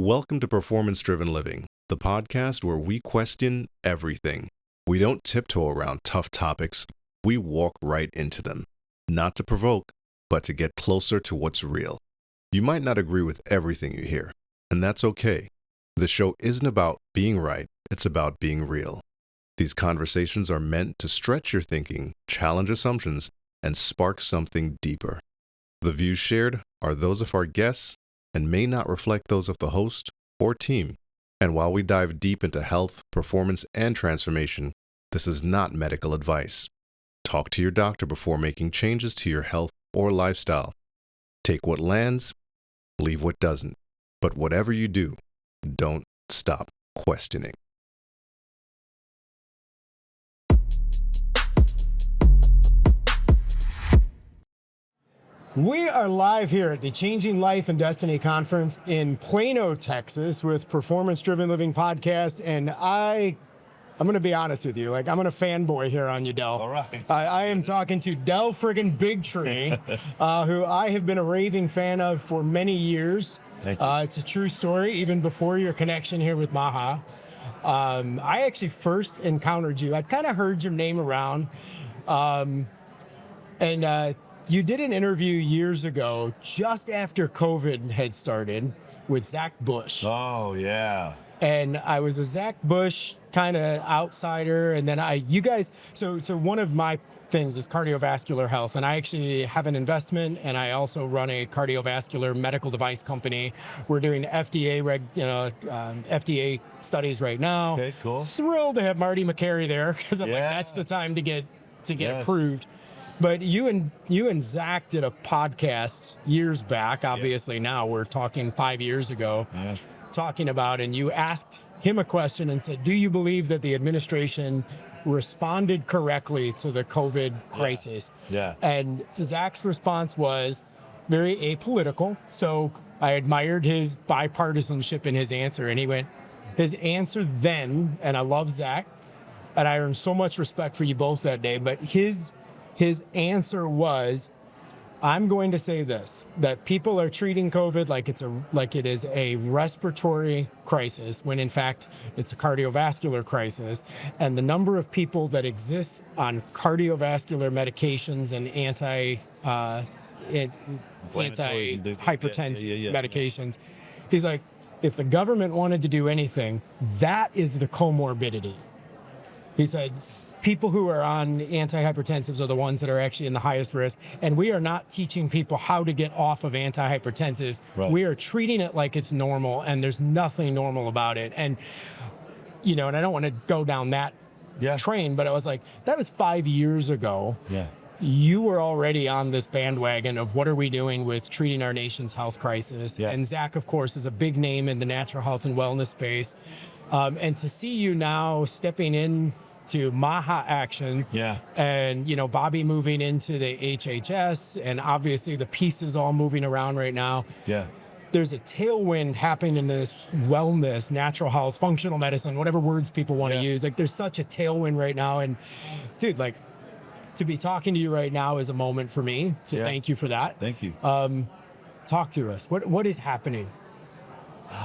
Welcome to Performance Driven Living, the podcast where we question everything. We don't tiptoe around tough topics, we walk right into them. Not to provoke, but to get closer to what's real. You might not agree with everything you hear, and that's okay. The show isn't about being right, it's about being real. These conversations are meant to stretch your thinking, challenge assumptions, and spark something deeper. The views shared are those of our guests and may not reflect those of the host or team. And while we dive deep into health, performance, and transformation, this is not medical advice. Talk to your doctor before making changes to your health or lifestyle. Take what lands, leave what doesn't. But whatever you do, don't stop questioning. We are live here at the Changing Life and Destiny Conference in Plano, Texas with Performance Driven Living Podcast. And I'm going to be honest with you, I'm going to fanboy here on you, Del. All right. I am talking to Del friggin' Bigtree, who I have been a raving fan of for many years. Thank you. It's a true story, even before your connection here with MAHA. I actually first encountered you. I'd kind of heard your name around. You did an interview years ago, just after COVID had started, with Zach Bush. Oh, yeah. And I was a Zach Bush kind of outsider. And then so one of my things is cardiovascular health. And I actually have an investment, and I also run a cardiovascular medical device company. We're doing FDA studies right now. Okay, cool. Thrilled to have Marty McCary there, because I'm like, that's the time to get approved. But you and Zach did a podcast years back. Obviously, now we're talking 5 years ago, talking about, and you asked him a question and said, do you believe that the administration responded correctly to the COVID crisis? Yeah. And Zach's response was very apolitical. So I admired his bipartisanship in his answer. And his answer then, and I love Zach, and I earned so much respect for you both that day, but his answer was, I'm going to say this, that people are treating COVID like it is a respiratory crisis, when in fact it's a cardiovascular crisis. And the number of people that exist on cardiovascular medications and antihypertensive medications, he's like, if the government wanted to do anything, that is the comorbidity. He said, people who are on antihypertensives are the ones that are actually in the highest risk. And we are not teaching people how to get off of antihypertensives. Right. We are treating it like it's normal, and there's nothing normal about it. And, and I don't want to go down that train, but I was like, that was 5 years ago. Yeah. You were already on this bandwagon of what are we doing with treating our nation's health crisis. Yeah. And Zach, of course, is a big name in the natural health and wellness space. And to see you now stepping in to MAHA Action, and Bobby moving into the HHS, and obviously the pieces all moving around right now. Yeah, there's a tailwind happening in this wellness, natural health, functional medicine, whatever words people want to use. There's such a tailwind right now, and dude, to be talking to you right now is a moment for me. So thank you for that. Thank you. Talk to us. What is happening?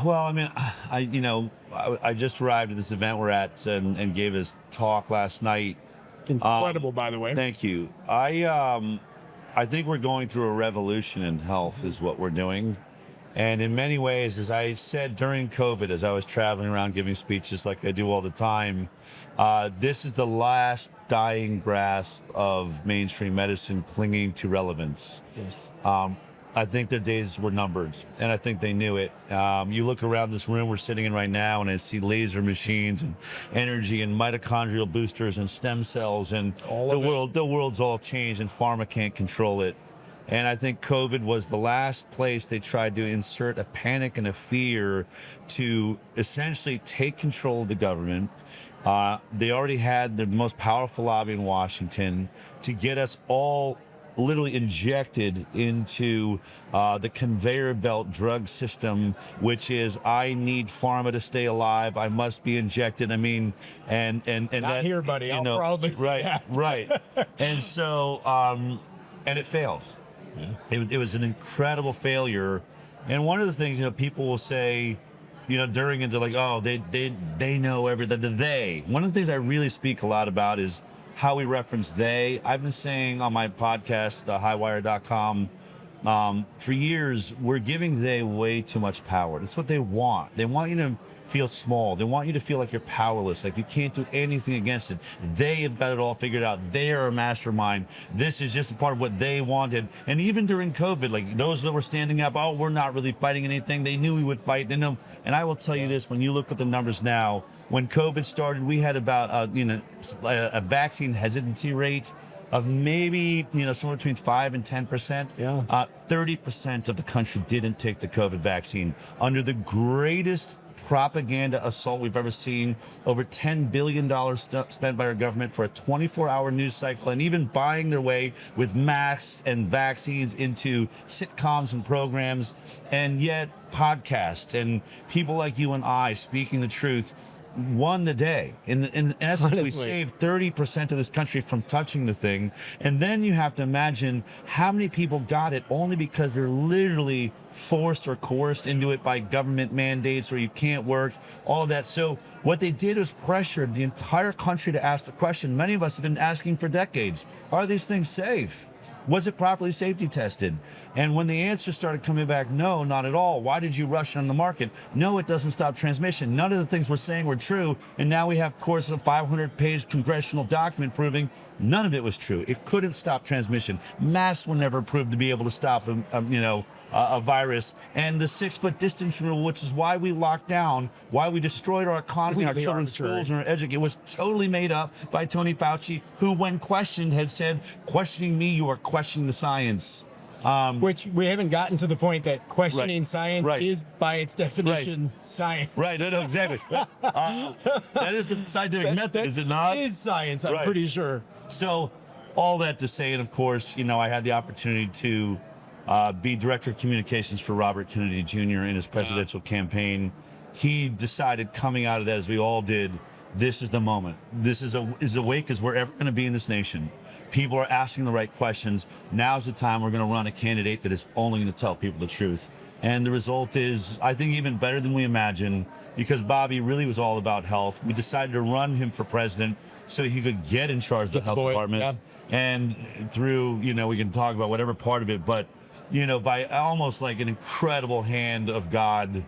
Well, I mean, I just arrived at this event we're at and gave his talk last night. Incredible, by the way. Thank you. I think we're going through a revolution in health is what we're doing. And in many ways, as I said during COVID, as I was traveling around giving speeches like I do all the time, this is the last dying grasp of mainstream medicine clinging to relevance. Yes. I think their days were numbered, and I think they knew it. You look around this room we're sitting in right now, and I see laser machines and energy and mitochondrial boosters and stem cells, and the world's all changed, and pharma can't control it. And I think COVID was the last place they tried to insert a panic and a fear to essentially take control of the government. They already had the most powerful lobby in Washington to get us all literally injected into the conveyor belt drug system, which is, I need pharma to stay alive. I must be injected. I mean, and not that here, buddy. I'll proudly say that. Right. And so, and it failed. Yeah. It was an incredible failure. And one of the things, people will say, during it, they're like, oh, they know everything. They. One of the things I really speak a lot about is how we reference they. I've been saying on my podcast, the HighWire.com, for years, we're giving they way too much power. That's what they want. They want you to feel small. They want you to feel like you're powerless, like you can't do anything against it. They have got it all figured out. They are a mastermind. This is just a part of what they wanted. And even during COVID, like those that were standing up, oh, we're not really fighting anything. They knew we would fight. They know. And I will tell you this, when you look at the numbers now, when COVID started, we had about, a vaccine hesitancy rate of maybe, somewhere between 5 and 10%. Yeah. 30% of the country didn't take the COVID vaccine. Under the greatest propaganda assault we've ever seen, over $10 billion spent by our government for a 24-hour news cycle, and even buying their way with masks and vaccines into sitcoms and programs, and yet podcasts and people like you and I speaking the truth won the day. In essence, Honestly, we saved 30% of this country from touching the thing. And then you have to imagine how many people got it only because they're literally forced or coerced into it by government mandates, or you can't work, all of that. So what they did was pressured the entire country to ask the question many of us have been asking for decades: are these things safe? Was it properly safety tested? And when the answer started coming back, no, not at all. Why did you rush on the market? No, it doesn't stop transmission. None of the things we're saying were true. And now we have, of course, a 500-page congressional document proving none of it was true. It couldn't stop transmission. Masks were never proved to be able to stop a virus. And the 6-foot distance rule, which is why we locked down, why we destroyed our economy, our children's schools, and our education, was totally made up by Tony Fauci, who, when questioned, had said, questioning me, you are questioning the science. Which we haven't gotten to the point that questioning science is, by its definition, science. Right, no, exactly. That is the scientific method, is it not? It is science, I'm pretty sure. So, all that to say, and of course, I had the opportunity to be director of communications for Robert Kennedy Jr. in his presidential campaign. He decided, coming out of that, as we all did, this is the moment. This is a wake as we're ever going to be in this nation. People are asking the right questions. Now's the time we're going to run a candidate that is only going to tell people the truth. And the result is, I think, even better than we imagined, because Bobby really was all about health. We decided to run him for president so he could get in charge of the health department. Yeah. And through, we can talk about whatever part of it, but, by almost like an incredible hand of God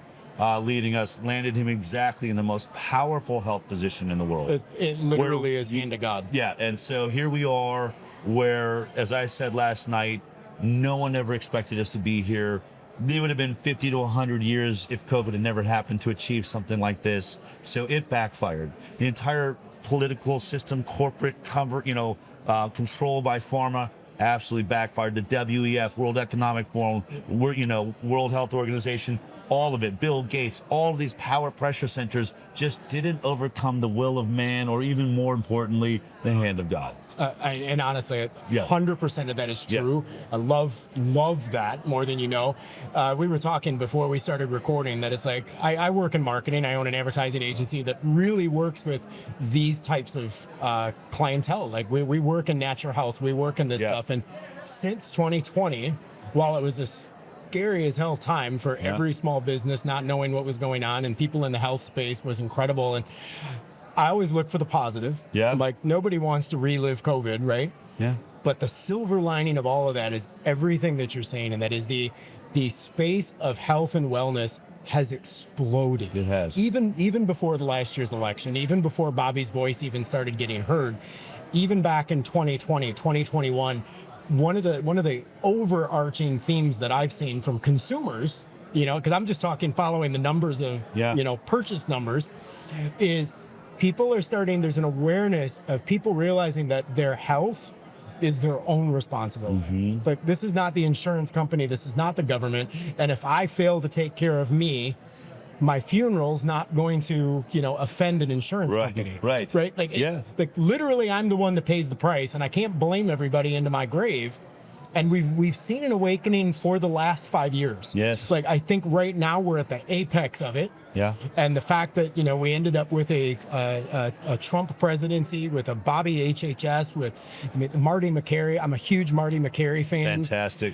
leading us, landed him exactly in the most powerful health position in the world. It literally is hand of God. Yeah, and so here we are where, as I said last night, no one ever expected us to be here. It would have been 50 to 100 years if COVID had never happened to achieve something like this. So it backfired. The entire political system, corporate control by pharma, absolutely backfired. The WEF, World Economic Forum, World Health Organization, all of it, Bill Gates, all of these power pressure centers just didn't overcome the will of man, or even more importantly, the hand of God. And honestly, 100% of that is true. Yeah. I love that more than you know. We were talking before we started recording that it's like, I work in marketing. I own an advertising agency that really works with these types of clientele. Like we work in natural health, we work in this stuff. And since 2020, while it was a scary as hell time for every small business, not knowing what was going on, and people in the health space was incredible. And I always look for the positive. Yeah. Like, nobody wants to relive COVID, right? Yeah. But the silver lining of all of that is everything that you're saying, and that is the space of health and wellness has exploded. It has. Even before the last year's election, even before Bobby's voice even started getting heard, even back in 2020, 2021, one of the overarching themes that I've seen from consumers, because I'm just talking following the numbers of, purchase numbers, is people are starting, there's an awareness of people realizing that their health is their own responsibility. Mm-hmm. Like, this is not the insurance company, this is not the government, and if I fail to take care of me, my funeral's not going to, offend an insurance company. Right. Like, like literally, I'm the one that pays the price, and I can't blame everybody into my grave. And we've seen an awakening for the last 5 years. Yes. Like, I think right now we're at the apex of it. Yeah. And the fact that, we ended up with a Trump presidency, with a Bobby HHS, with Marty McCary. I'm a huge Marty McCary fan. Fantastic.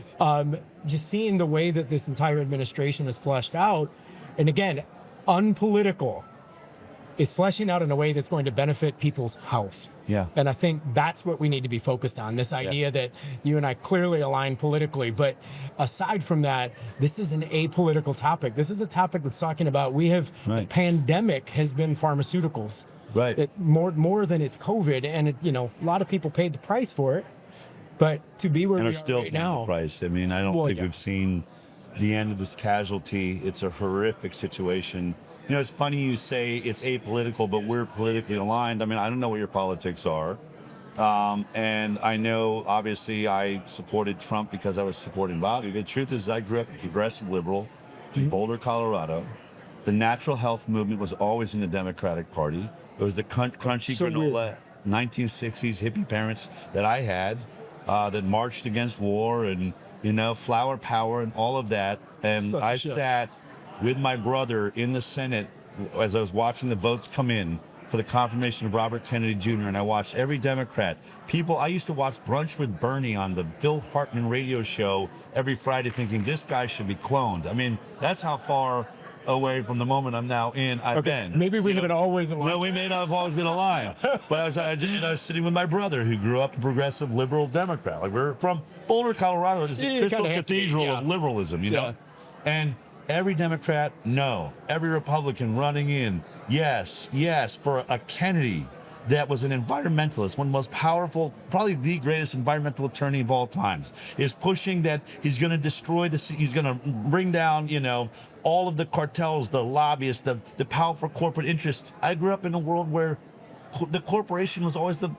Just seeing the way that this entire administration is fleshed out. And again, unpolitical, is fleshing out in a way that's going to benefit people's health. Yeah. And I think that's what we need to be focused on, this idea that you and I clearly align politically. But aside from that, this is an apolitical topic. This is a topic that's talking about the pandemic has been pharmaceuticals. Right. More than it's COVID. And, a lot of people paid the price for it. But to be where we are still right now. the price. I mean, I don't think we've seen the end of this casualty. It's a horrific situation. It's funny you say it's apolitical, but we're politically aligned. I mean, I don't know what your politics are. And I know, obviously, I supported Trump because I was supporting Bobby. The truth is, I grew up a progressive liberal in Boulder, Colorado. The natural health movement was always in the Democratic Party. It was the crunchy granola 1960s hippie parents that I had that marched against war and, flower power and all of that. And I sat with my brother in the Senate as I was watching the votes come in for the confirmation of Robert Kennedy Jr. And I watched every Democrat. I used to watch Brunch with Bernie on the Phil Hartman radio show every Friday thinking this guy should be cloned. I mean, that's how far away from the moment I'm now in I've been. Maybe we haven't always aligned. No, we may not have always been aligned. But I was sitting with my brother who grew up a progressive liberal Democrat. Like, we're from Boulder, Colorado. It's a crystal cathedral of liberalism, know? And every Democrat, no. Every Republican running in, yes, for a Kennedy that was an environmentalist, one of the most powerful, probably the greatest environmental attorney of all times, is pushing that he's going to destroy he's going to bring down, all of the cartels, the lobbyists, the powerful corporate interests. I grew up in a world where the corporation was always the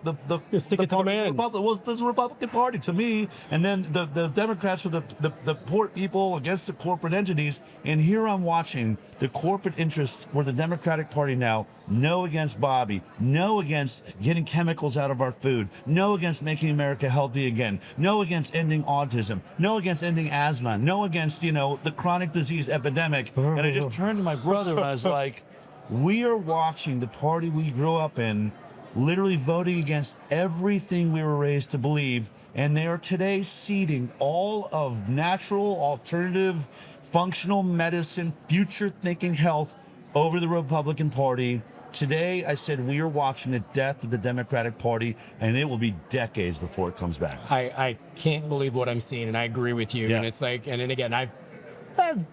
stick it to the man. It was the Republican Party to me, and then the Democrats were the poor people against the corporate entities. And here I'm watching the corporate interests, where the Democratic Party now, no against Bobby, no against getting chemicals out of our food, no against making America healthy again, no against ending autism, no against ending asthma, no against the chronic disease epidemic. And I just turned to my brother and I was like, we are watching the party we grew up in literally voting against everything we were raised to believe, and they are today ceding all of natural, alternative, functional medicine, future-thinking health over the Republican Party. Today, I said we are watching the death of the Democratic Party, and it will be decades before it comes back. I can't believe what I'm seeing, and I agree with you. Yeah. And it's like, and then again, I've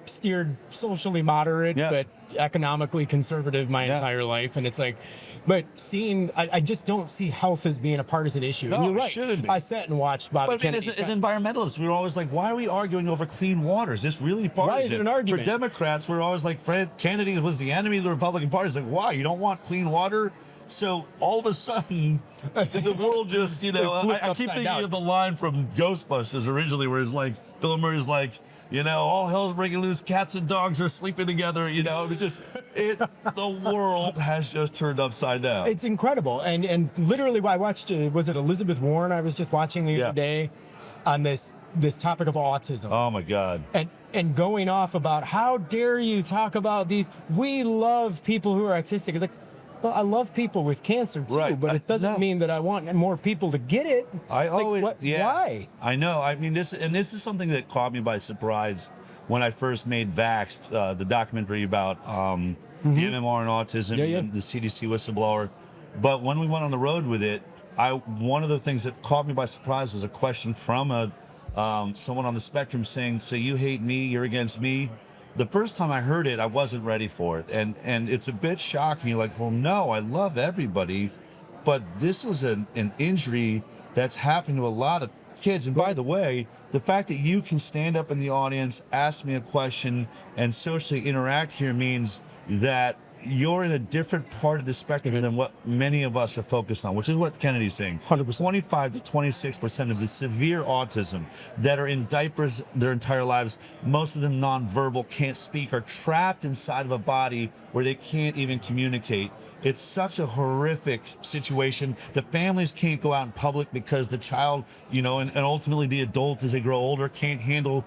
steered socially moderate, but economically conservative my entire life. And it's like, but I just don't see health as being a partisan issue. No, and you're right. It shouldn't be. I sat and watched Bobby Kennedy. As environmentalists, we were always like, why are we arguing over clean water? Is this really partisan? Why is it an argument? For Democrats, we're always like, Fred Kennedy was the enemy of the Republican Party. It's like, why? You don't want clean water? So all of a sudden, the world just, I keep thinking of the line from Ghostbusters originally, where it's like, Bill Murray's like, all hell's breaking loose. Cats and dogs are sleeping together. The world has just turned upside down. It's incredible. And literally, I watched, was it Elizabeth Warren? I was just watching the other day on this topic of autism. Oh my God. And going off about, how dare you talk about these? We love people who are autistic. It's like, well, I love people with cancer too, but it doesn't mean that I want more people to get it. Why? I know. I mean, this is something that caught me by surprise when I first made Vaxxed, the documentary about the MMR and autism, and the CDC whistleblower. But when we went on the road with it, one of the things that caught me by surprise was a question from someone on the spectrum saying, "So you hate me? You're against me?" The first time I heard it, I wasn't ready for it. And it's a bit shocking. You're like, well, no, I love everybody, but this is an injury that's happened to a lot of kids. And by the way, the fact that you can stand up in the audience, ask me a question, and socially interact here means that you're in a different part of the spectrum than what many of us are focused on, which is what Kennedy's saying. 100%. 25 to 26% of the severe autism that are in diapers their entire lives, most of them nonverbal, can't speak, are trapped inside of a body where they can't even communicate. It's such a horrific situation. The families can't go out in public because the child, and ultimately the adult as they grow older can't handle,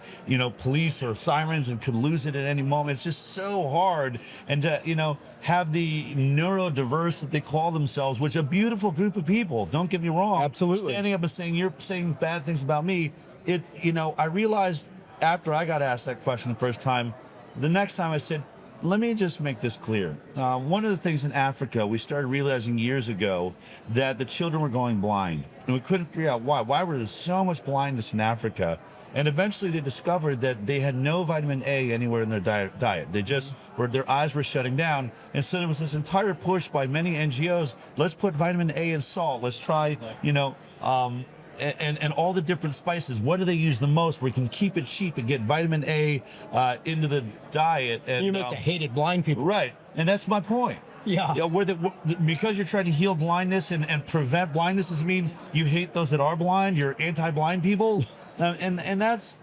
police or sirens and could lose it at any moment. It's just so hard. And to, have the neurodiverse that they call themselves, which a beautiful group of people, don't get me wrong. Absolutely. Standing up and saying, you're saying bad things about me. I realized after I got asked that question the first time, the next time I said, let me just make this clear. One of the things in Africa, we started realizing years ago that the children were going blind, and we couldn't figure out why. Why was there so much blindness in Africa? And eventually they discovered that they had no vitamin A anywhere in their diet. They just their eyes were shutting down. And so there was this entire push by many NGOs, let's put vitamin A in salt. Let's try, and all the different spices. What do they use the most? We can keep it cheap and get vitamin A into the diet. And you must have hated blind people. Right. And that's my point. Yeah. Because you're trying to heal blindness and prevent blindness, does it mean you hate those that are blind? You're anti-blind people? And that's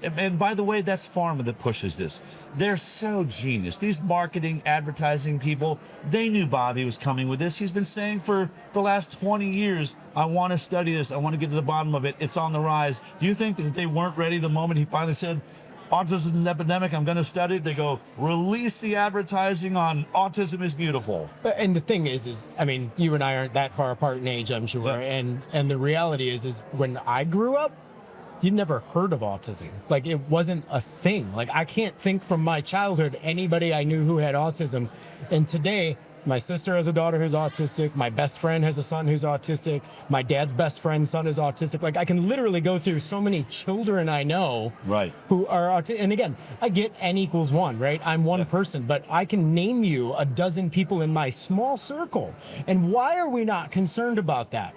and by the way, that's pharma that pushes this. They're so genius. These marketing, advertising people, they knew Bobby was coming with this. He's been saying for the last 20 years, I want to study this. I want to get to the bottom of it. It's on the rise. Do you think that they weren't ready the moment he finally said, autism is an epidemic, I'm going to study it? They go, release the advertising on autism is beautiful. And the thing is, I mean, you and I aren't that far apart in age, I'm sure. Yeah. And the reality is when I grew up, you'd never heard of autism. Like, it wasn't a thing. Like, I can't think from my childhood anybody I knew who had autism. And today, my sister has a daughter who's autistic. My best friend has a son who's autistic. My dad's best friend's son is autistic. Like, I can literally go through so many children I know who are autistic. And again, I get N equals 1, right? I'm one person, but I can name you a dozen people in my small circle. And why are we not concerned about that?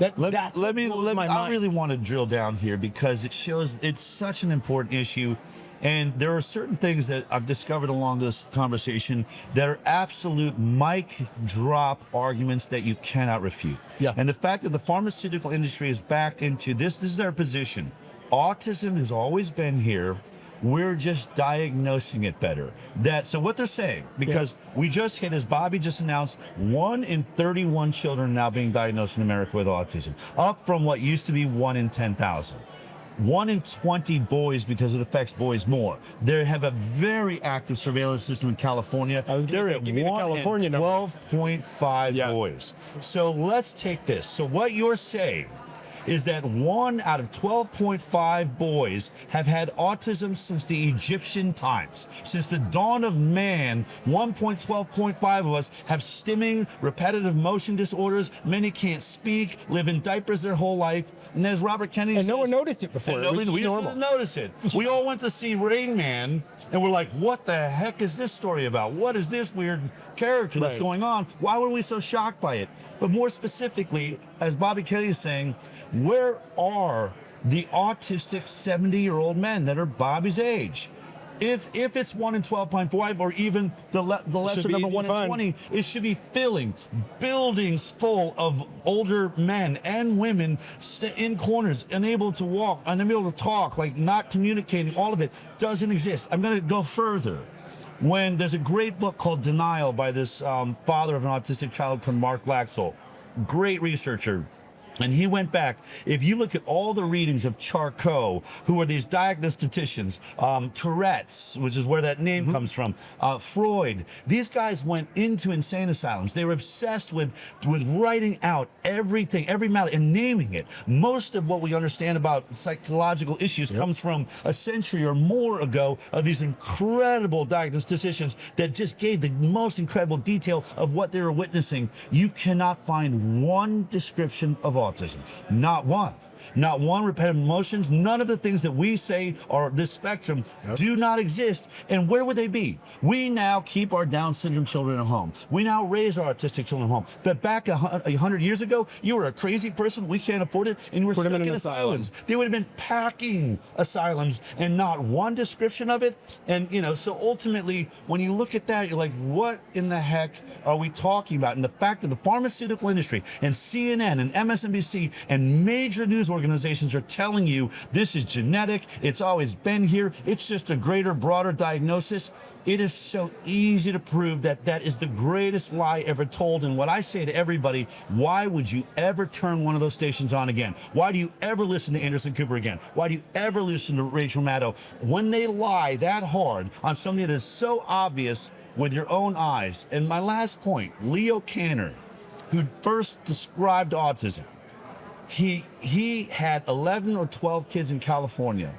I really want to drill down here because it shows it's such an important issue. And there are certain things that I've discovered along this conversation that are absolute mic drop arguments that you cannot refute. Yeah. And the fact that the pharmaceutical industry is backed into this is their position. Autism has always been here. We're just diagnosing it better. So what they're saying, because we just hit, as Bobby just announced, 1 in 31 children now being diagnosed in America with autism, up from what used to be 1 in 10,000. 1 in 20 boys, because it affects boys more. They have a very active surveillance system in California. They're at 1 in 12.5 boys. So let's take this. So what you're saying is that 1 out of 12.5 boys have had autism since the Egyptian times. Since the dawn of man, 1.12.5 of us have stimming, repetitive motion disorders. Many can't speak, live in diapers their whole life. And as Robert Kennedy says, no one noticed it before. We didn't notice it. We all went to see Rain Man, and we're like, what the heck is this story about? What is this weird character that's going on? Why were we so shocked by it? But more specifically, as Bobby Kennedy is saying, where are the autistic 70-year-old men that are Bobby's age? If it's 1 in 12.5 or even the lesser number 1 in 20, it should be filling buildings full of older men and women in corners, unable to walk, unable to talk, like not communicating. All of it doesn't exist. I'm going to go further. When there's a great book called Denial by this father of an autistic child called Mark Laxell, great researcher. And he went back. If you look at all the readings of Charcot, who are these diagnosticians, Tourette's, which is where that name comes from, Freud, these guys went into insane asylums. They were obsessed with writing out everything, every malady, and naming it. Most of what we understand about psychological issues comes from a century or more ago of these incredible diagnosticians that just gave the most incredible detail of what they were witnessing. You cannot find one description of autism. Not one. Not one. Repetitive emotions. None of the things that we say are this spectrum do not exist. And where would they be? We now keep our Down syndrome children at home. We now raise our autistic children at home. But back 100 years ago, you were a crazy person. We can't afford it. And you were stuck in asylums. They would have been packing asylums and not one description of it. And, so ultimately, when you look at that, you're like, what in the heck are we talking about? And the fact that the pharmaceutical industry and CNN and MSNBC and major news organizations are telling you this is genetic, it's always been here, it's just a greater, broader diagnosis. It is so easy to prove that that is the greatest lie ever told. And what I say to everybody, why would you ever turn one of those stations on again? Why do you ever listen to Anderson Cooper again? Why do you ever listen to Rachel Maddow? When they lie that hard on something that is so obvious with your own eyes. And my last point, Leo Kanner, who first described autism, he had 11 or 12 kids in California,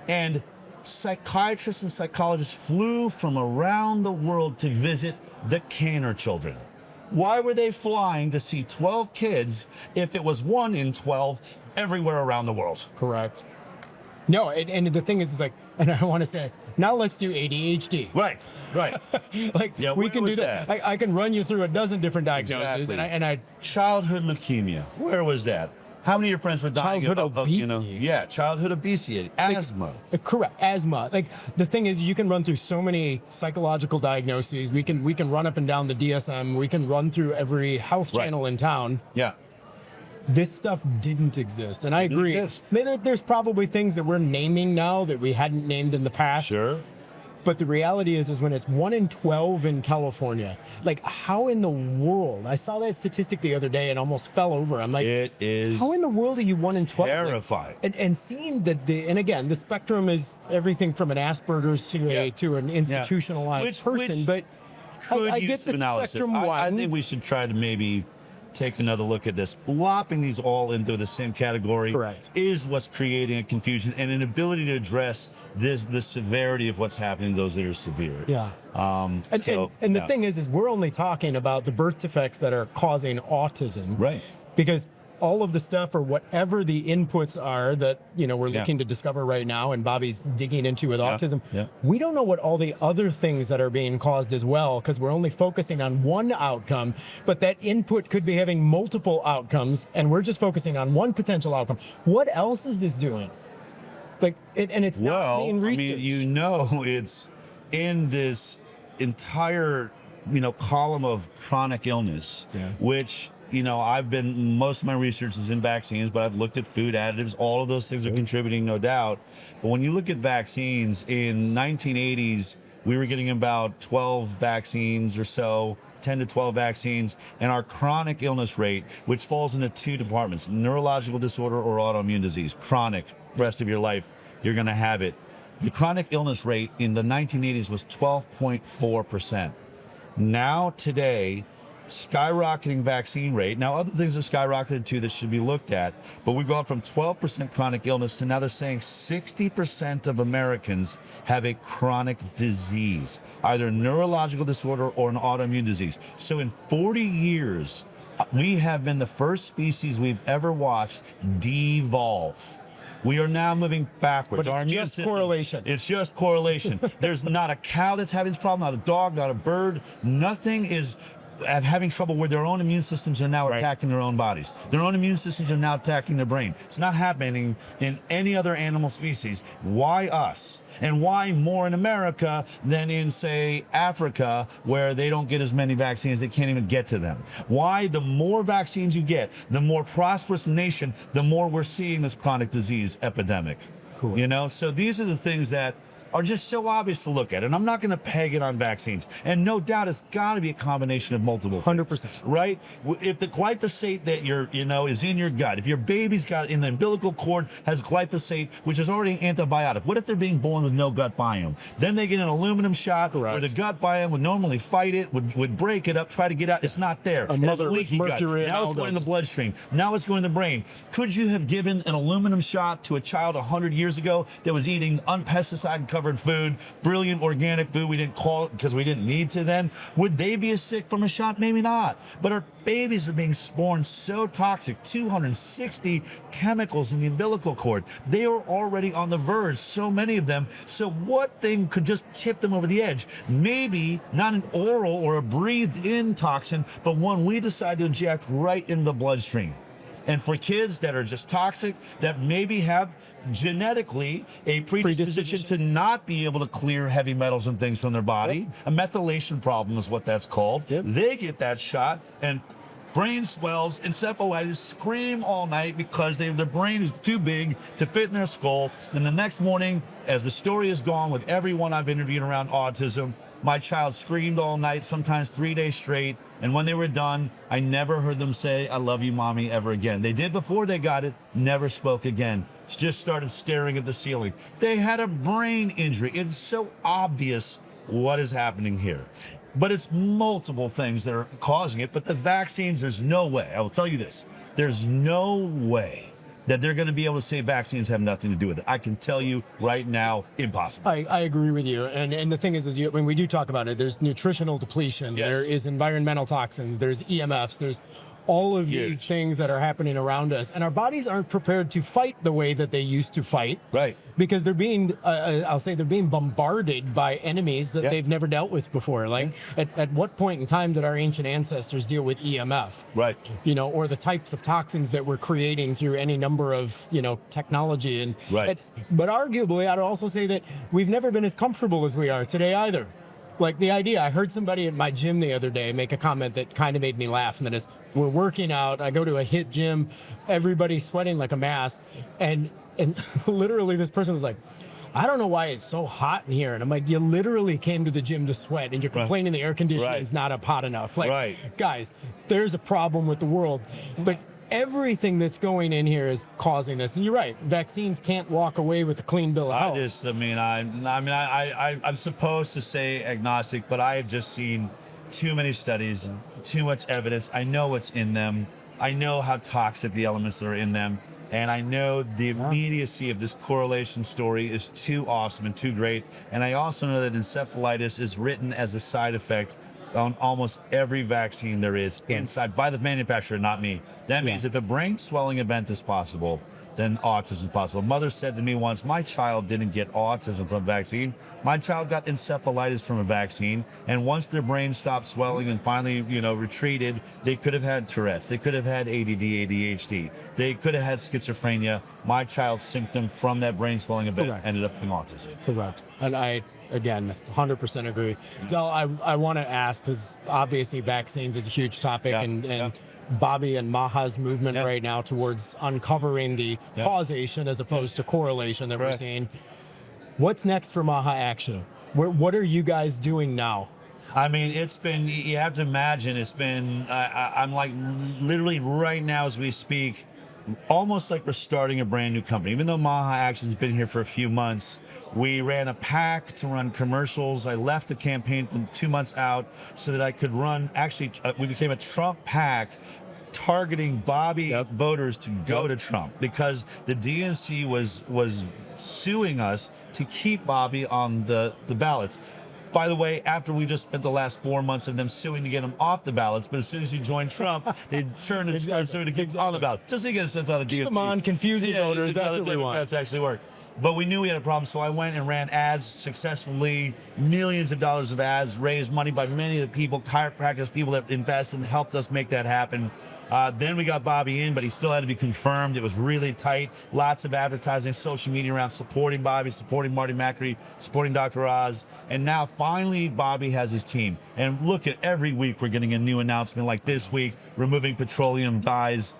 and psychiatrists and psychologists flew from around the world to visit the Canner children. Why were they flying to see 12 kids if it was 1 in 12 everywhere around the world? Correct. No, and the thing is like, and I want to say, now let's do ADHD. Right. Like, Yeah, we where can do was that. that? I can run you through a dozen different diagnoses. Exactly. And I Childhood leukemia. Where was that? How many of your friends were dying Childhood of obesity. childhood obesity, asthma. Correct. Asthma. Like, the thing is, you can run through so many psychological diagnoses. We can run up and down the DSM. We can run through every health channel in town. Yeah. This stuff didn't exist. And I agree. exist. There's probably things that we're naming now that we hadn't named in the past. Sure. But the reality is when it's 1 in 12 in California, like, how in the world? I saw that statistic the other day and almost fell over. I'm like, It is how in the world are you 1 in 12? terrifying. And seeing that and again, the spectrum is everything from an Asperger's to an institutionalized person. But I get the spectrum I widened. think we should try to maybe take another look at this. Lopping these all into the same category Correct. is what's creating a confusion and an ability to address the severity of what's happening to those that are severe. Yeah. And the thing is we're only talking about the birth defects that are causing autism. Right. Because all of the stuff or whatever the inputs are that, we're looking to discover right now and Bobby's digging into with autism, we don't know what all the other things that are being caused as well, because we're only focusing on one outcome, but that input could be having multiple outcomes and we're just focusing on one potential outcome. What else is this doing? Like, and it's not being researched. I mean, it's in this entire, column of chronic illness, which, most of my research is in vaccines, but I've looked at food additives. All of those things are contributing, no doubt. But when you look at vaccines, in 1980s, we were getting about 12 vaccines or so, 10 to 12 vaccines, and our chronic illness rate, which falls into 2 departments, neurological disorder or autoimmune disease, chronic, rest of your life, you're gonna have it. The chronic illness rate in the 1980s was 12.4%. Now, today, skyrocketing vaccine rate. Now, other things have skyrocketed too that should be looked at, but we've gone from 12% chronic illness to now they're saying 60% of Americans have a chronic disease, either a neurological disorder or an autoimmune disease. So in 40 years, we have been the first species we've ever watched devolve. We are now moving backwards. But it's just correlation. It's just correlation. There's not a cow that's having this problem, not a dog, not a bird. Nothing is having trouble where their own immune systems are now attacking their own bodies. Their own immune systems are now attacking their brain. It's not happening in any other animal species. Why us? And why more in America than in, say, Africa, where they don't get as many vaccines, they can't even get to them? Why the more vaccines you get, the more prosperous the nation, the more we're seeing this chronic disease epidemic. Cool. So these are the things that are just so obvious to look at. And I'm not going to peg it on vaccines. And no doubt it's got to be a combination of multiple things. 100%. Right? If the glyphosate that is in your gut, if your baby's got in the umbilical cord has glyphosate, which is already an antibiotic, what if they're being born with no gut biome? Then they get an aluminum shot where the gut biome would normally fight it, would break it up, try to get out. It's not there. A mother with mercury. Now it's going in the bloodstream. Now it's going in the brain. Could you have given an aluminum shot to a child 100 years ago that was eating unpesticide covered food, brilliant organic food we didn't call it because we didn't need to then? Would they be as sick from a shot? Maybe not. But our babies are being born so toxic, 260 chemicals in the umbilical cord. They are already on the verge, so many of them. So what thing could just tip them over the edge? Maybe not an oral or a breathed in toxin, but one we decide to inject right into the bloodstream. And for kids that are just toxic, that maybe have genetically a predisposition to not be able to clear heavy metals and things from their body, a methylation problem is what that's called. They get that shot and brain swells, encephalitis, scream all night because their brain is too big to fit in their skull. And the next morning, as the story has gone with everyone I've interviewed around autism, my child screamed all night, sometimes 3 days straight. And when they were done, I never heard them say, "I love you, mommy," ever again. They did before they got it, never spoke again. Just started staring at the ceiling. They had a brain injury. It's so obvious what is happening here. But it's multiple things that are causing it. But the vaccines, there's no way. I will tell you this. There's no way that they're going to be able to say vaccines have nothing to do with it. I can tell you right now, impossible. I agree with you. And the thing is when we do talk about it, there's nutritional depletion, Yes. there is environmental toxins, there's EMFs, there's all of these things that are happening around us. And our bodies aren't prepared to fight the way that they used to fight. Right. Because they're being, I'll say they're being bombarded by enemies that they've never dealt with before. Like at what point in time did our ancient ancestors deal with EMF? Right. You know, or the types of toxins that we're creating through any number of, you know, technology. And but arguably, I'd also say that we've never been as comfortable as we are today either. Like the idea, I heard somebody at my gym the other day make a comment that kind of made me laugh, and that is, we're working out, I go to a HIIT gym, everybody's sweating like a mass, and literally this person was like, I don't know why it's so hot in here. And I'm like, you literally came to the gym to sweat, and you're complaining the air conditioning is not up hot enough. Like, guys, there's a problem with the world. But everything that's going in here is causing this. And you're right, vaccines can't walk away with a clean bill of health. I'm supposed to say agnostic, but I have just seen too many studies, too much evidence. I know what's in them. I know how toxic the elements that are in them. And I know the immediacy of this correlation story is too awesome and too great. And I also know that encephalitis is written as a side effect on almost every vaccine there is inside by the manufacturer, not me. That means if a brain swelling event is possible, then autism is possible. Mother said to me once, my child didn't get autism from a vaccine. My child got encephalitis from a vaccine. And once their brain stopped swelling and finally, you know, retreated, they could have had Tourette's. They could have had ADD, ADHD. They could have had schizophrenia. My child's symptom from that brain swelling event ended up being autism. Correct. And I, again, 100% agree. Del, I want to ask, because obviously vaccines is a huge topic, and Bobby and MAHA's movement right now towards uncovering the causation as opposed to correlation that we're seeing. What's next for MAHA Action? What are you guys doing now? I mean, it's been, you have to imagine, it's been, I'm like literally right now as we speak, almost like we're starting a brand new company. Even though MAHA Action's been here for a few months, we ran a PAC to run commercials. I left the campaign from 2 months out so that I could run, actually, we became a Trump PAC targeting Bobby voters to go to Trump, because the DNC was suing us to keep Bobby on the ballots. By the way, after we just spent the last 4 months of them suing to get him off the ballots, but as soon as he joined Trump, they turned and started suing to keep him on the ballot. Just to get a sense on the DNC. Come on, confusing voters, that's what we want. That's actually worked. But we knew we had a problem, so I went and ran ads successfully, millions of dollars of ads, raised money by many of the people, chiropractors, people that invested and helped us make that happen. Then we got Bobby in, but he still had to be confirmed. It was really tight. Lots of advertising, social media around supporting Bobby, supporting Marty McCreary, supporting Dr. Oz. And now finally Bobby has his team. And look, at every week we're getting a new announcement, like this week, removing petroleum dyes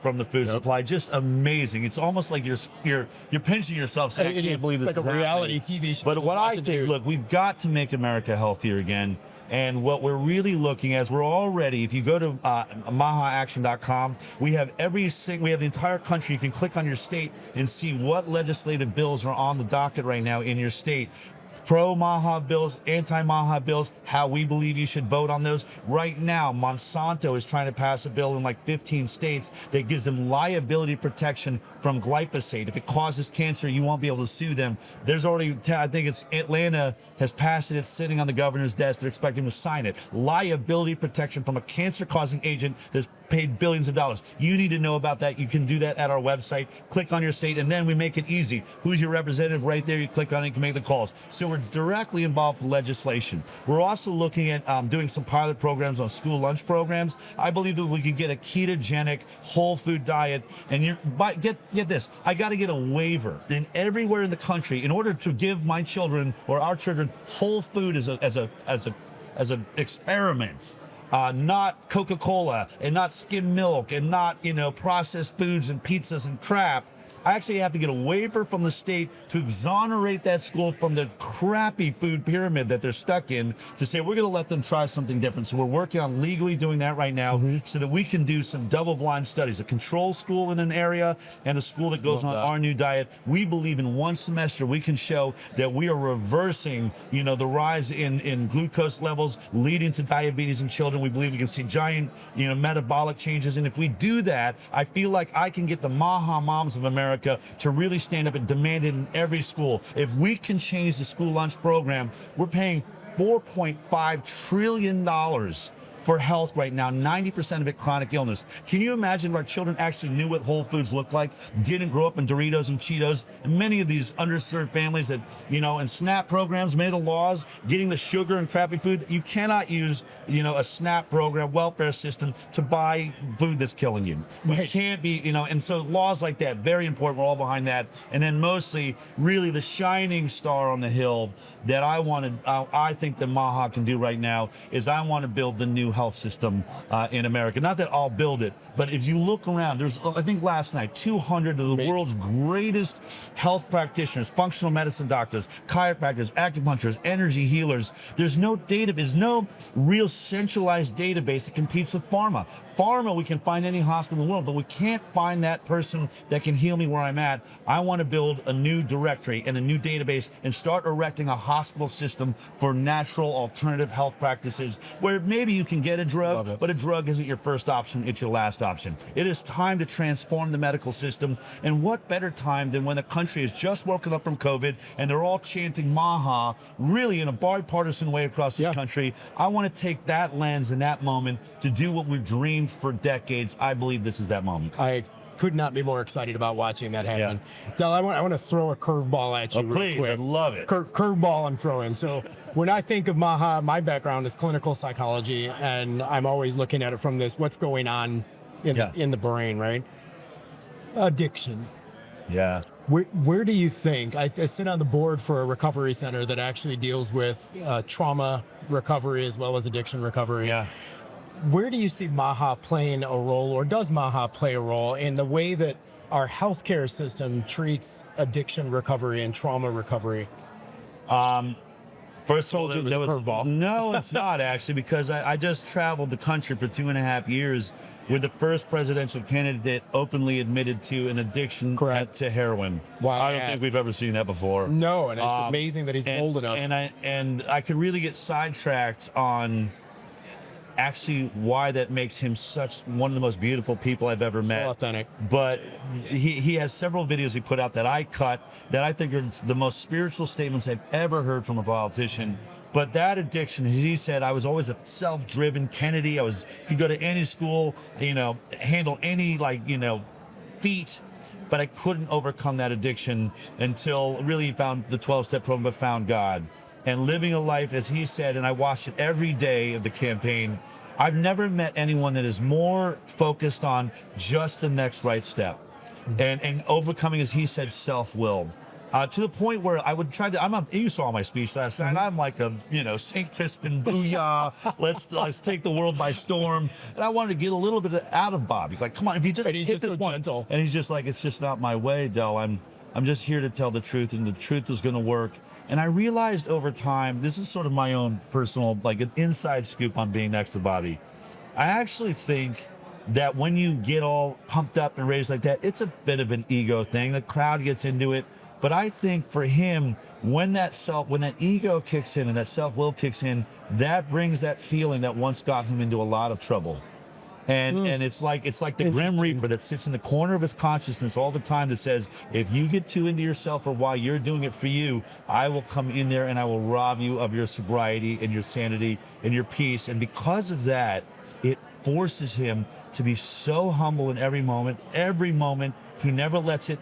from the food supply. Just amazing. It's almost like you're pinching yourself saying, I can't believe this is happening. It's like a reality TV show. But what I think, look, we've got to make America healthier again. And what we're really looking at is we're already, if you go to mahaaction.com, we have we have the entire country. You can click on your state and see what legislative bills are on the docket right now in your state. Pro-MAHA bills, anti-MAHA bills, how we believe you should vote on those. Right now, Monsanto is trying to pass a bill in like 15 states that gives them liability protection from glyphosate. If it causes cancer, you won't be able to sue them. There's already, I think it's Atlanta has passed it. It's sitting on the governor's desk. They're expecting to sign it. Liability protection from a cancer-causing agent that's paid billions of dollars. You need to know about that. You can do that at our website. Click on your state, and then we make it easy. Who's your representative? Right there, you click on it, you can make the calls. So we're directly involved with legislation. We're also looking at doing some pilot programs on school lunch programs. I believe that we could get a ketogenic whole food diet, and get this, I got to get a waiver in everywhere in the country in order to give my children or our children whole food as an experiment. Not Coca-Cola and not skim milk and not, processed foods and pizzas and crap. I actually have to get a waiver from the state to exonerate that school from the crappy food pyramid that they're stuck in, to say we're going to let them try something different. So we're working on legally doing that right now, so that we can do some double-blind studies, a control school in an area and a school that goes on our new diet. We believe in one semester we can show that we are reversing, the rise in glucose levels leading to diabetes in children. We believe we can see giant, metabolic changes. And if we do that, I feel like I can get the MAHA moms of America to really stand up and demand it in every school. If we can change the school lunch program, we're paying $4.5 trillion for health right now, 90% of it chronic illness. Can you imagine if our children actually knew what Whole Foods looked like, didn't grow up in Doritos and Cheetos, and many of these underserved families that, in SNAP programs, many of the laws, getting the sugar and crappy food, you cannot use, a SNAP program, welfare system to buy food that's killing you. It can't be, and so laws like that, very important, we're all behind that. And then mostly, really the shining star on the hill that I think that MAHA can do right now is I want to build the new health system in America. Not that I'll build it, but if you look around, there's, I think last night, 200 of the world's greatest health practitioners, functional medicine doctors, chiropractors, acupuncturists, energy healers. There's no data, there's no real centralized database that competes with pharma. Pharma, we can find any hospital in the world, but we can't find that person that can heal me where I'm at. I want to build a new directory and a new database and start erecting a hospital system for natural alternative health practices, where maybe you can get a drug, but a drug isn't your first option, it's your last option. It is time to transform the medical system, and what better time than when the country has just woken up from COVID and they're all chanting MAHA, really in a bipartisan way across this country. I want to take that lens and that moment to do what we've dreamed for decades. I believe this is that moment. I could not be more excited about watching that happen. Del, I want to throw a curveball at you real please, quick. I'd love it. Curveball I'm throwing. So when I think of MAHA, my background is clinical psychology, and I'm always looking at it from this, what's going on in the brain, right? Addiction. Yeah. Where do you think, I sit on the board for a recovery center that actually deals with trauma recovery as well as addiction recovery. Yeah. Where do you see MAHA playing a role, or does MAHA play a role in the way that our healthcare system treats addiction recovery and trauma recovery? First of all, there was a curveball. No, it's not actually, because I just traveled the country for 2.5 years with the first presidential candidate openly admitted to an addiction to heroin. Wow, I don't think we've ever seen that before. No, and it's amazing that he's bold enough. And I could really get sidetracked on actually why that makes him such one of the most beautiful people I've ever met. So authentic. But he has several videos he put out that I cut that I think are the most spiritual statements I've ever heard from a politician. But that addiction, as he said, I was always a self-driven Kennedy. Could go to any school, handle any feat, but I couldn't overcome that addiction until really found the 12-step program, but found God. And living a life, as he said, and I watched it every day of the campaign, I've never met anyone that is more focused on just the next right step and overcoming, as he said, self-will. To the point where I would try to, you saw my speech last night, I'm like a, St. Crispin, booyah, let's take the world by storm. And I wanted to get a little bit out of Bobby. Like, come on, if you just hit this point. Gentle. And he's just like, it's just not my way, Del. I'm just here to tell the truth, and the truth is going to work. And I realized over time, this is sort of my own personal, an inside scoop on being next to Bobby. I actually think that when you get all pumped up and raised like that, it's a bit of an ego thing. The crowd gets into it. But I think for him, when that ego kicks in and that self-will kicks in, that brings that feeling that once got him into a lot of trouble. And it's like the Grim Reaper that sits in the corner of his consciousness all the time that says, if you get too into yourself or why you're doing it for you, I will come in there and I will rob you of your sobriety and your sanity and your peace. And because of that, it forces him to be so humble in every moment. Every moment, he never lets it,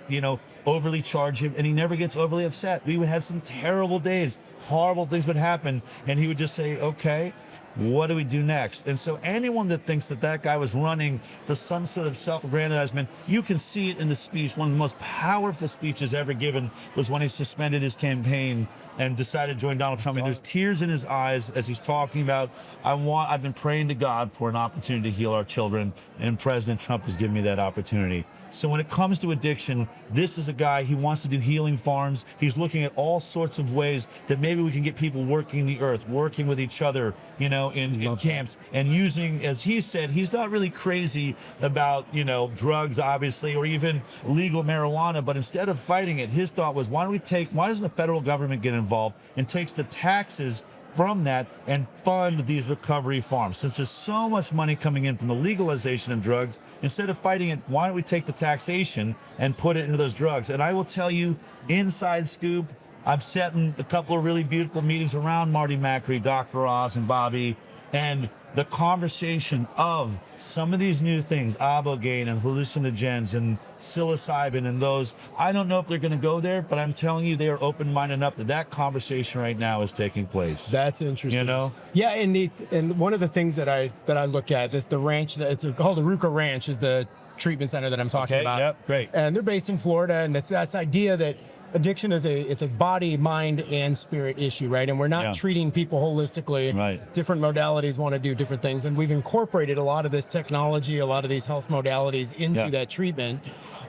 overly charge him, and he never gets overly upset. We would have some terrible days, horrible things would happen, and he would just say, okay, what do we do next? And so anyone that thinks that guy was running for some sort of self-aggrandizement, you can see it in the speech. One of the most powerful speeches ever given was when he suspended his campaign and decided to join Donald Trump. And there's tears in his eyes as he's talking about, I've been praying to God for an opportunity to heal our children, and President Trump has given me that opportunity. So when it comes to addiction, this is a guy, he wants to do healing farms. He's looking at all sorts of ways that maybe we can get people working the earth, working with each other, you know, in camps, and using, as he said, he's not really crazy about, you know, drugs, obviously, or even legal marijuana, but instead of fighting it, his thought was, why doesn't the federal government get involved and takes the taxes from that and fund these recovery farms? Since there's so much money coming in from the legalization of drugs, instead of fighting it, why don't we take the taxation and put it into those drugs? And I will tell you, inside scoop, I've sat in a couple of really beautiful meetings around Marty Macri, Dr. Oz, and Bobby, and the conversation of some of these new things, ibogaine and hallucinogens and psilocybin and those, I don't know if they're going to go there, but I'm telling you, they are open-minded enough that conversation right now is taking place. That's interesting. You know? Yeah, and one of the things that I look at is the ranch. It's called Aruca Ranch, is the treatment center that I'm talking about. Yep, great. And they're based in Florida, and it's this idea that addiction is a body, mind, and spirit issue, right? And we're not treating people holistically. Right. Different modalities want to do different things, and we've incorporated a lot of this technology, a lot of these health modalities into that treatment.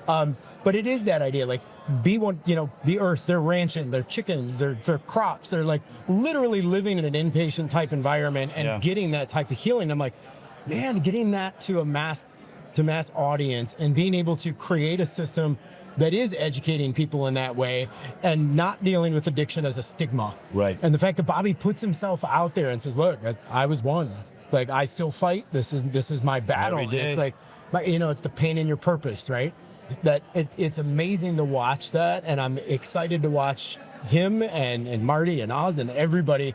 But it is that idea, like, be one, you know, the earth, they're ranching, they're chickens, they're crops, they're like literally living in an inpatient type environment and getting that type of healing. I'm like, man, getting that to a mass audience and being able to create a system that is educating people in that way and not dealing with addiction as a stigma. Right. And the fact that Bobby puts himself out there and says, look, I was one. Like, I still fight. This is my battle. It's like, you know, it's the pain in your purpose, right? That it's amazing to watch that. And I'm excited to watch him and Marty and Oz and everybody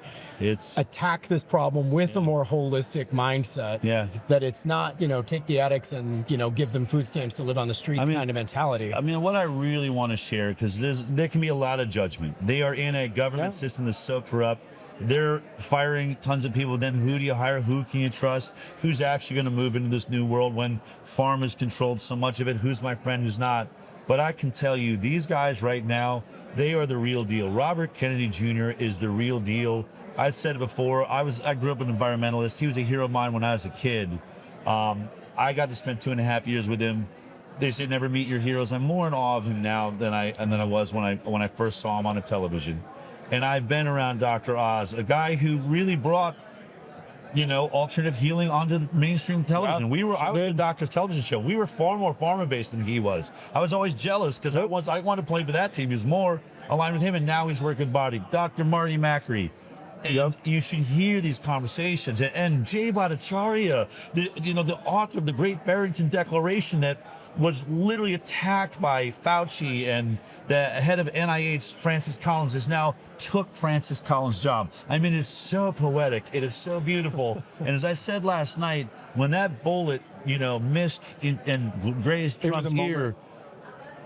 attack this problem with a more holistic mindset. Yeah. That it's not, you know, take the addicts and, you know, give them food stamps to live on the streets kind of mentality. I mean, what I really want to share, because there can be a lot of judgment. They are in a government system that's so corrupt. They're firing tons of people. Then who do you hire? Who can you trust? Who's actually going to move into this new world when farmers controlled so much of it? Who's my friend? Who's not? But I can tell you, these guys right now, they are the real deal. Robert Kennedy Jr. is the real deal. I said it before. I grew up an environmentalist. He was a hero of mine when I was a kid. I got to spend 2.5 years with him. They say never meet your heroes. I'm more in awe of him now than I was when I first saw him on a television. And I've been around Dr. Oz, a guy who really brought, you know, alternative healing onto the mainstream television. I was the doctor's television show. We were far more farmer-based than he was. I was always jealous because I wanted to play for that team. He was more aligned with him, and now he's working with Bobby. Dr. Marty Macri. You should hear these conversations. And Jay Bhattacharya, the author of the Great Barrington Declaration that was literally attacked by Fauci, and the head of NIH, Francis Collins, has now took Francis Collins' job. I mean, it's so poetic. It is so beautiful. And as I said last night, when that bullet, you know, missed and grazed Trump's ear,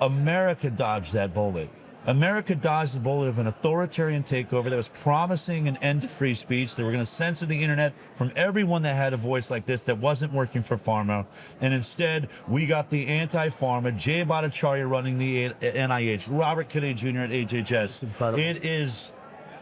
America dodged that bullet. America dodged the bullet of an authoritarian takeover that was promising an end to free speech. They were going to censor the internet from everyone that had a voice like this that wasn't working for pharma. And instead, we got the anti-pharma, Jay Bhattacharya running the NIH, Robert Kennedy Jr. at HHS. It's incredible. It is,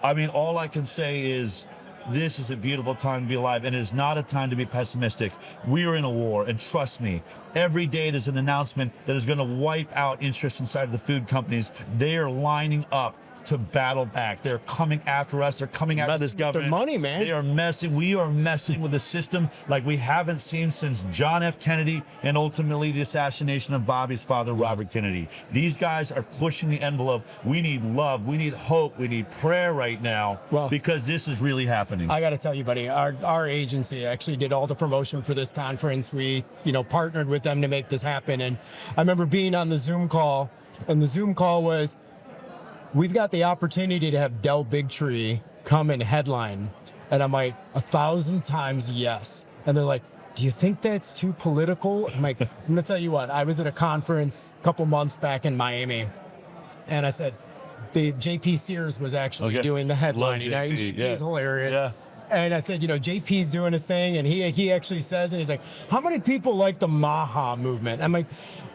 I mean, all I can say is, this is a beautiful time to be alive, and it is not a time to be pessimistic. We are in a war, and trust me, every day there's an announcement that is going to wipe out interest inside of the food companies. They are lining up to battle back. They're coming after us. They're coming after this government. Their money, man. We are messing with the system like we haven't seen since John F. Kennedy and ultimately the assassination of Bobby's father, Robert Kennedy. These guys are pushing the envelope. We need love. We need hope. We need prayer right now because this is really happening. I got to tell you, buddy, our agency actually did all the promotion for this conference. We, partnered with them to make this happen. And I remember being on the Zoom call, and the Zoom call was, we've got the opportunity to have Del Bigtree come and headline. And I'm like, 1,000 times yes. And they're like, do you think that's too political? I'm like, I'm going to tell you what, I was at a conference a couple months back in Miami. And I said, the JP Sears was actually doing the headline. JP's hilarious. Yeah. And I said, JP's doing his thing. And he actually says, and he's like, how many people like the MAHA movement? I'm like,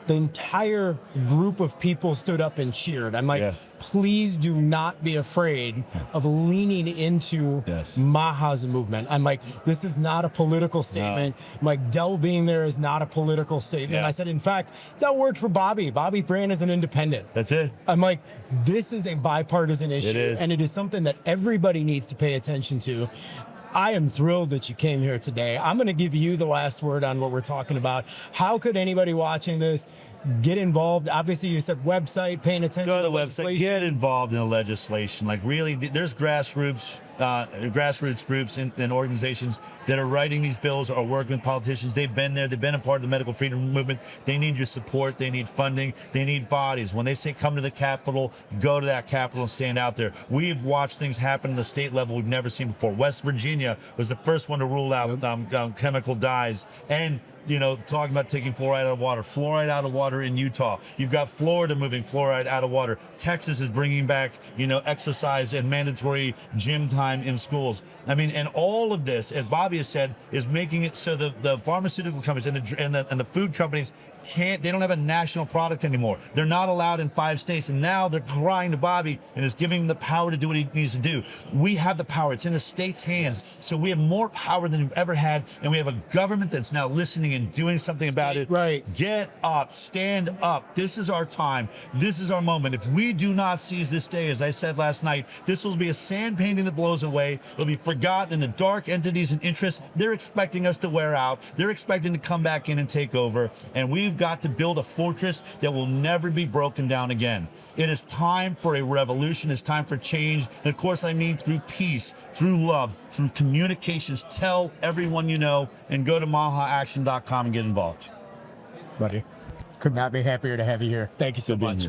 the entire group of people stood up and cheered. I'm like, please do not be afraid of leaning into MAHA's movement. I'm like, this is not a political statement. I'm like, Dell being there is not a political statement. I said, in fact, Dell worked for Bobby. Bobby ran as an independent. That's it. I'm like, this is a bipartisan issue, and it is something that everybody needs to pay attention to. I am thrilled that you came here today. I'm going to give you the last word on what we're talking about. How could anybody watching this get involved? Obviously, you said website, paying attention to the website. Get involved in the legislation. Like, really, there's grassroots groups and organizations that are writing these bills or working with politicians. They've been there. They've been a part of the medical freedom movement. They need your support. They need funding. They need bodies. When they say come to the Capitol, go to that Capitol and stand out there. We've watched things happen at the state level we've never seen before. West Virginia was the first one to rule out chemical dyes, and talking about taking fluoride out of water in Utah. You've got Florida moving fluoride out of water. Texas is bringing back, exercise and mandatory gym time in schools. I mean, and all of this, as Bobby has said, is making it so the pharmaceutical companies and the food companies they don't have a national product anymore. They're not allowed in 5 states, and now they're crying to Bobby and is giving him the power to do what he needs to do. We have the power. It's in the state's hands. So we have more power than we've ever had, and we have a government that's now listening and doing something about it. Get up, stand up. This is our time. This is our moment. If we do not seize this day, as I said last night, this will be a sand painting that blows away. It'll be forgotten in the dark entities and interests. They're expecting us to wear out. They're expecting to come back in and take over, and we've got to build a fortress that will never be broken down again. It is time for a revolution. It's time for change. And of course, I mean through peace, through love, through communications. Tell everyone you know, and go to mahaaction.com and get involved. Buddy, could not be happier to have you here. Thank you so much.